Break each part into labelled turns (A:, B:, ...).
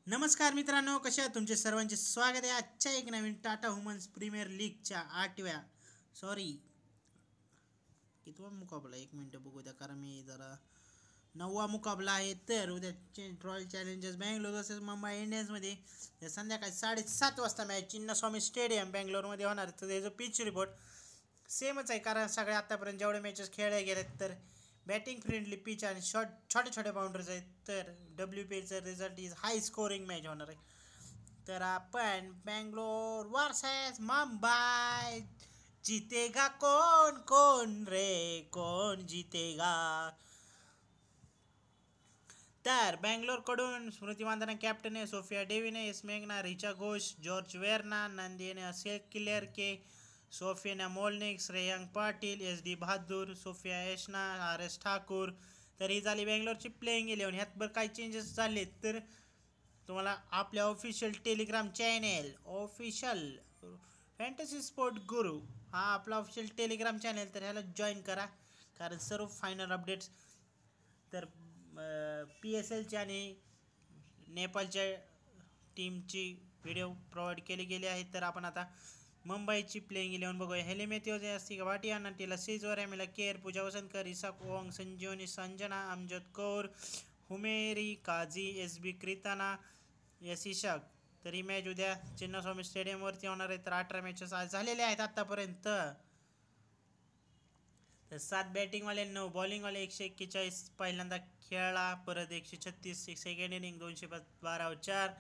A: नमस्कार मित्रांनो, कसे आहात? तुमचे सर्वांचे स्वागत आहे आजच्या एक नवीन टाटा वुमन्स प्रीमियर लीगच्या 8व्या कितवा मुकाबला, एक मिनिट बघू द्या, कारण मी जरा 9वा मुकाबला आहे. तर उद्या Royal Challengers Bangalore versus Mumbai इंडियन्समध्ये संध्याकाळी 7:30 वाजता मॅच चिन्नस्वामी स्टेडियम बँगलोरमध्ये होणार. तर त्याचं पिच रिपोर्ट सेमच आहे, कारण सगळे आतापर्यंत जेवढे मॅचेस खेळले गेलेत तर बॅटिंग फ्रेंडली पिच आणि छोटे छोटे बाउंड्रीज आहेत. तर WPLचा result is high scoring match होणार आहे. तर आपण बँगलोर वर्सेस मुंबई, जीतेगा कौन कौन रे कौन जीतेगा. तर बँगलोरकडून स्मृती मानधना कॅप्टन आहे, सोफिया डेव्हिने, एस मेघना, रिचा घोष, जॉर्ज वेर्ना, नंदीने असेल क्लियर के, सोफियाना मोलनिक, श्रेयांक पाटील, SD बहादूर, सोफिया यशना, RS ठाकूर. तर ही झाली बँगलोरची प्लेइंग 11. ह्यात बरं काही चेंजेस झाले तर तुम्हाला आपल्या official Telegram channel official fantasy sport गुरु हा आपला ऑफिशियल टेलिग्राम चॅनेल, तर ह्याला जॉईन करा, कारण सर्व फायनल अपडेट्स तर PSLची आणि नेपाळच्या टीमची व्हिडिओ प्रोव्हाइड केली गेली आहे. तर आपण आता मुंबईची प्लेइंग 11 बघूया. हेली मॅथ्यूज, अस्तिका भाटिया, नटीला सिजवर, एमिला केर, पूजा वसंतकर, इसाक ओंग, संजीवनी संजना, अमजद कौर, हुमेरी काझी, SB क्रिताना, इशाक. तर ही मॅच उद्या चिन्नस्वामी स्टेडियमवरती होणार आहे. तर 18 मॅचेस आज झालेले आहेत आतापर्यंत. तर 7 बॅटिंगवाले, 9 बॉलिंगवाले, 141 पहिल्यांदा खेळला, परत 136 सेकंड इनिंग, 212 4,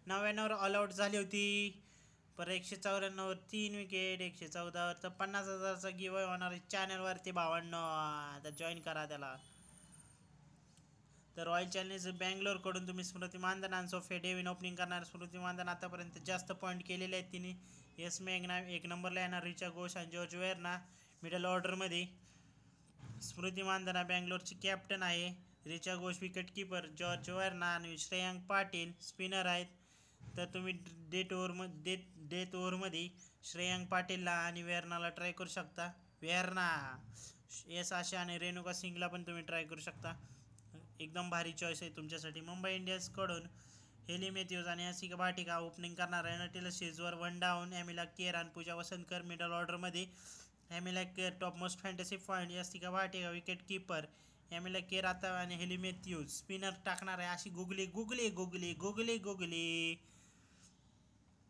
A: 99 ऑल आउट झाली होती, परत 194 3 विकेट, 114 तर 50,000चा गिव होणार आहे चॅनलवरती 52. तर जॉईन करा त्याला. तर रॉयल चॅलेंजर्स बँगलोरकडून तुम्ही स्मृती मानधना आणि सोफिया डेव्हिन ओपनिंग करणार. स्मृती मानधना आतापर्यंत जास्त पॉईंट केलेले आहेत तिने. एस मेघना 1 नंबरला येणार, रिचा घोष आणि जॉर्ज वेर्ना मिडल ऑर्डरमध्ये. स्मृती मानधना बँगलोरची कॅप्टन आहे, Richa Ghosh wicket keeper, George Verna आणि श्रेयांक पाटील स्पिनर आहेत. तर तुम्ही डेथ ओव्हरमध्ये श्रेयांक पाटीलला आणि वेर्नाला ट्राय करू शकता. वेर्ना, एस आशा आणि रेणुका सिंगला पण तुम्ही ट्राय करू शकता. एकदम भारी चॉईस आहे तुमच्यासाठी. मुंबई इंडियन्सकडून हेली मॅथ्यूज आणि अस्तिका भाटिया ओपनिंग करणार आहे. नटीला सिजवर 1 डाऊन, एमिला केर आणि पूजा वसंतकर मिडल ऑर्डरमध्ये. Amelia Kerr top most fantasy point, Yastika Bhatia wicket keeper, Amelia Kerr आता आणि हेली मॅथ्यूज स्पिनर टाकणार आहे. अशी googly googly googly googly googly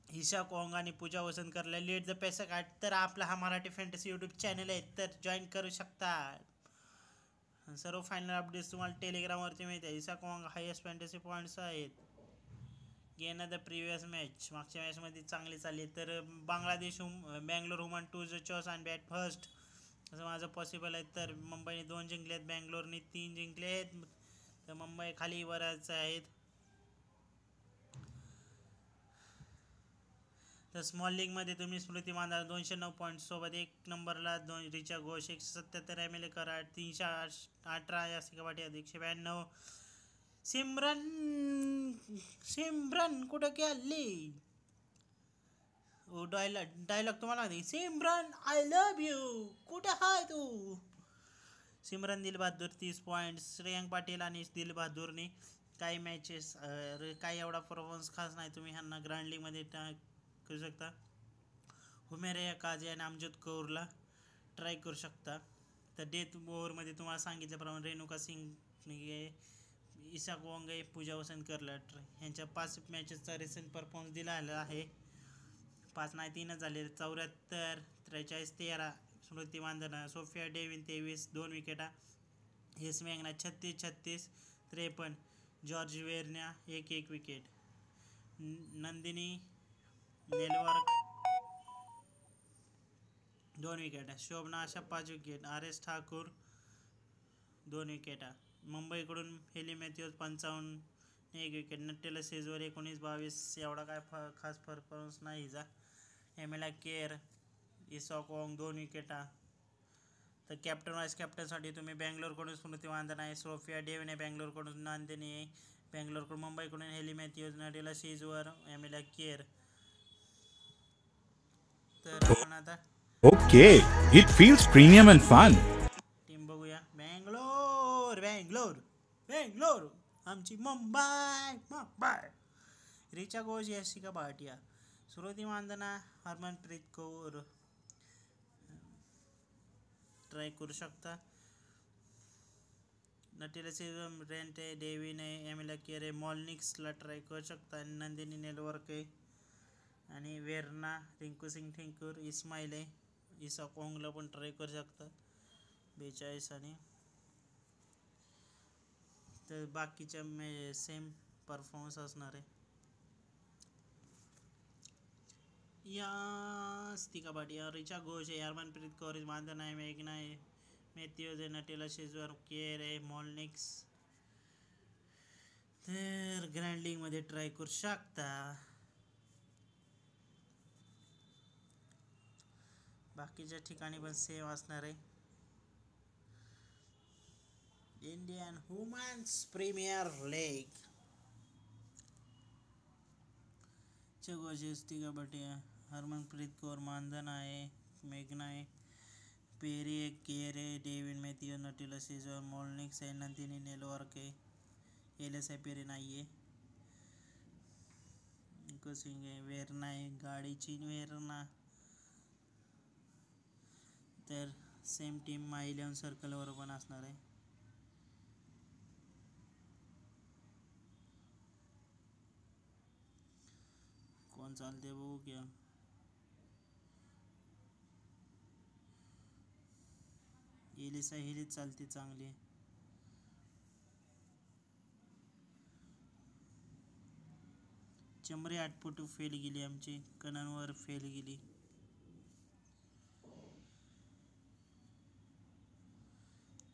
A: Issy Wong आणि पूजा वसंतकरला लेट द पैसा काढ. तर आपला हा मराठी फॅन्टसी यूट्यूब चॅनल आहे, तर जॉईन करू शकता. सर्व फायनल अपडेट्स तुम्हाला टेलिग्रामवरती मिळते. इशाक ओंग हायेस्ट फॅन्टसी पॉईंट्स आहेत. गेन द प्रिव्हियस मॅच, मागच्या मॅचमध्ये चांगली चालली. तर बांगलादेश बँगलोर वुमन 2 चॉस आणि बॅट फर्स्ट असं माझं पॉसिबल आहे. तर मुंबईने 2 जिंकले आहेत, बँगलोरने 3 जिंकले आहेत. तर मुंबई खाली बऱ्याच आहेत. तर स्मॉल लीगमध्ये तुम्ही स्मृती मानधना 209 पॉईंट सोबत 1 नंबरला, 2 रिचा घोष 177, एमिले कराड 318, यासिका भाटिया 192. सिमरन कुठं गेली? डायलॉग तुम्हाला माहिती, सिमरन आय लव्ह यू, कुठे आहे तू? सिमरन दिल बहादूर 30 पॉईंट. श्रेयांक पाटील आणि दिल बहादूरने काही मॅचेस काही एवढा परफॉर्मन्स खास नाही, तुम्ही ह्यांना ग्रँड लीगमध्ये करू शकता. हुमेरिया काझी आणि अमजद कौरला ट्राय करू शकता. तर डेथ ओव्हरमध्ये तुम्हाला सांगितल्याप्रमाणे रेणुका सिंग, इशाक ओंग, पूजा वसंतकरला ह्यांच्या 5 मॅचेसचा रिसेंट परफॉर्मन्स दिला आहे. 5 नाही 3च झाले. 74 43 13 स्मृती मानधना, सोफिया डेव्हिन 23 2 विकेटा, एस मेघना 36 36 53, जॉर्ज वेर्ना 1 विकेट, नंदिनी नेलवर्क 2 विकेटा, शोभना आशा 5 विकेट, RS ठाकूर 2 विकेटा. मुंबईकडून हेली मॅथ्यूज 55 1 विकेट, नट्टेला सेजवर 19-22 एवढा काय खास परफॉर्मन्स नाही हिचा. एमिला केर, इशाक ओंग 2 विकेटा. तर कॅप्टन वाईस कॅप्टनसाठी तुम्ही बँगलोरकडून स्मृती मानधना आहे, सोफिया डेव्हिने बँगलोरकडून, नंदिनी आहे बँगलोरकडून, मुंबईकडून हेली मॅथ्यूज, नटीला सिजवर, एमिला केर. तर आपण आता
B: Okay, it feels premium and fun.
A: Team बघूया. बँगलोर बँगलोर बँगलोर आमची मुंबई मुंबई. रिचा घोष यशिका भाटिया स्मृती मानधना हरमनप्रीत कौर ट्राय करू शकता. नटीला सिल्वम रेंटे डेव्हिन आहे एमिला केरे मॉलनिक्सला ट्राय करू शकता. नंदिनी नेलवरके आणि वेरना रिंकू सिंग ठेंकूर इस्माईल आहे इसा कोंगला पण ट्राय करू शकता 42 आणि तर बाकीच्या सेम परफॉर्मन्स असणार आहे. या स्तिका भाटिया रिचा घोष आहे हरमनप्रीत कौर मानधन आहे मेघना आहे मॅथ्यूज आहे नटीला शिजवर केअर आहे मॉलनिक्स तर ग्रँड लीगमध्ये ट्राय करू शकता. बाकीच्या ठिकाणी पण सेम असणार आहे. Indian Women's Premier League Yastika Bhatia Harmanpreet Kaur Mandhana आहे मेघना आहे पेरी आहे केअर आहे डेव्हिन मॅथ्यू नटीला सिजर मॉलनिक्स आहे नंदिनी नेलवरके एलएसआय पेरी नाही आहे सिंग आहे वेरना आहे गाडीची वेरना तर सेम टीम माय 11 सर्कलवर पण असणार आहे. कोण चालते बघू क्या एलिसा हिलीच चालते चांगली. चमरी 8 फेल गेली आमची कणांवर फेल गेली.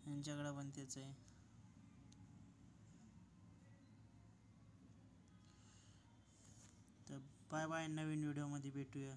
A: यांच्याकडे पण तेच आहे. तर बाय बाय नवीन व्हिडिओमध्ये भेटूया.